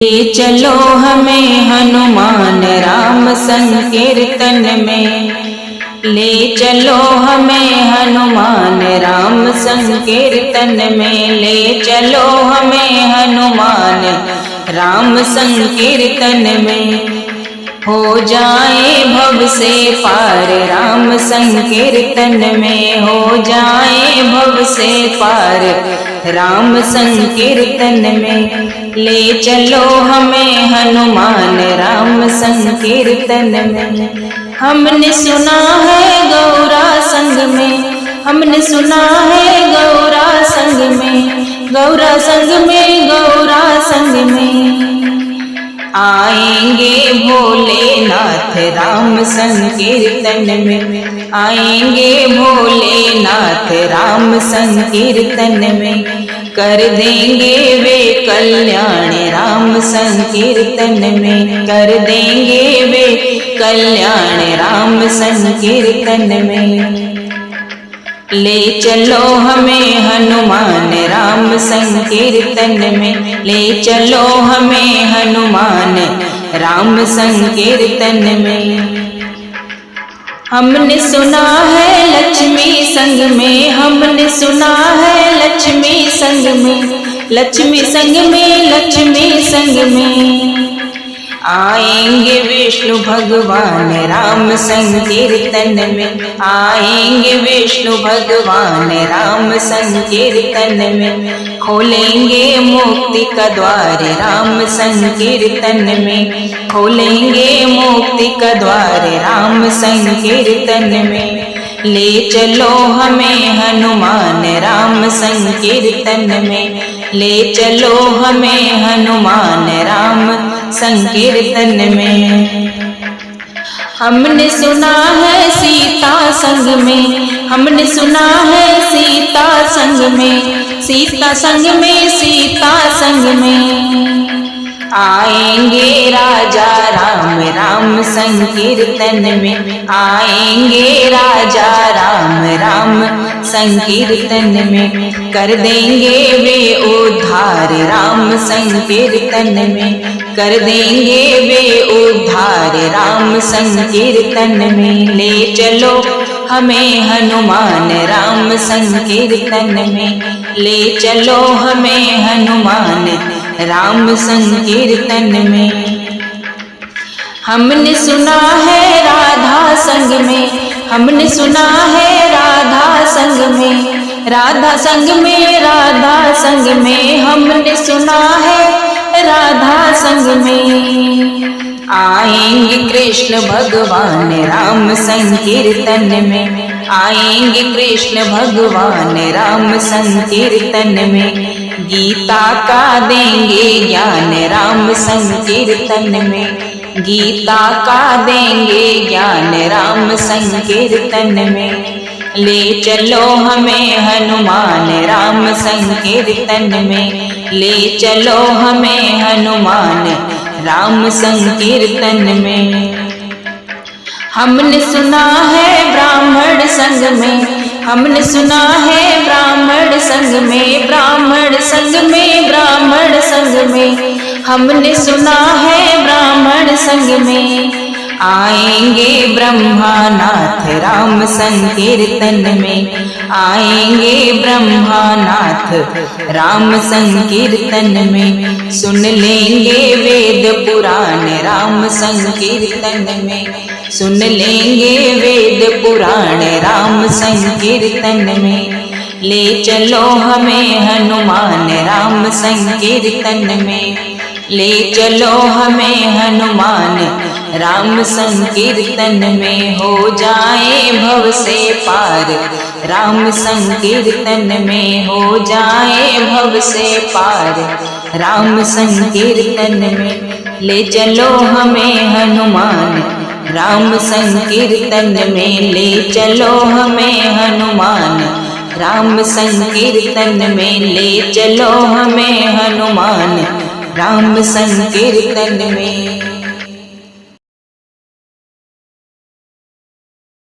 ले चलो हमें हनुमान राम संकीर्तन में, ले चलो हमें हनुमान राम संकीर्तन में, ले चलो हमें हनुमान राम संकीर्तन में। हो जाए भव से पार राम संकीर्तन में, हो जाए भव से पार राम संकीर्तन में। ले चलो हमें हनुमान राम संकीर्तन में। हमने सुना है गौरा संग में, हमने सुना है गौरा संग में, गौरा संग में, गौरा संग में आएंगे भोलेनाथ राम संकीर्तन में, आएंगे भोलेनाथ राम संकीर्तन में। कर देंगे वे कल्याण राम संकीर्तन में, कर देंगे वे कल्याण राम संकीर्तन में। ले चलो हमें हनुमान राम संकीर्तन में, ले चलो हमें हनुमान राम संकीर्तन में। हमने सुना है लक्ष्मी संग में, हमने सुना है लक्ष्मी संग में, लक्ष्मी संग में, लक्ष्मी संग में आएंगे विष्णु भगवान राम संकीर्तन में, आएंगे विष्णु भगवान राम संकीर्तन में। खोलेंगे मुक्ति का द्वार राम संकीर्तन में, खोलेंगे मुक्ति का द्वार राम संकीर्तन में। ले चलो हमें हनुमान राम संकीर्तन में, ले चलो हमें हनुमान राम संकीर्तन में। हमने सुना है सीता संग में, हमने सुना है सीता संग में, सीता संग में, सीता संग में आएंगे राजा राम राम संकीर्तन में, आएंगे राजा राम राम संकीर्तन में। कर देंगे वे उद्धार राम संकीर्तन में, कर देंगे वे उद्धार राम संकीर्तन में। ले चलो हमें हनुमान राम संकीर्तन में, ले चलो हमें हनुमान राम संकीर्तन में। हमने सुना है राधा संग में, हमने सुना है राधा संग में, राधा संग में, राधा संग में हमने सुना है राधा संग में। आएंगे कृष्ण भगवान राम संकीर्तन में, आएंगे कृष्ण भगवान राम संकीर्तन में। गीता का देंगे ज्ञान राम संकीर्तन में, गीता का देंगे ज्ञान राम संकीर्तन में। ले चलो हमें हनुमान राम संकीर्तन में, ले चलो हमें हनुमान राम संकीर्तन में। हमने सुना है ब्राह्मण संग में, हमने सुना है ब्राह्मण संग में, ब्राह्मण संग में, ब्राह्मण संग में हमने सुना है ब्राह्मण संग में। आएंगे ब्रह्मानाथ राम संकीर्तन में, आएंगे ब्रह्मानाथ राम संकीर्तन में। सुन लेंगे वेद पुराण राम संकीर्तन में, सुन लेंगे वेद पुराण राम संकीर्तन में। ले चलो हमें हनुमान राम संकीर्तन में, ले चलो हमें हनुमान राम संकीर्तन में। हो जाए भव से पार राम संकीर्तन में, हो जाए भव से पार राम संकीर्तन में। ले चलो हमें हनुमान राम संकीर्तन में, ले चलो हमें हनुमान राम संकीर्तन में, ले चलो हमें हनुमान राम संकीर्तन में।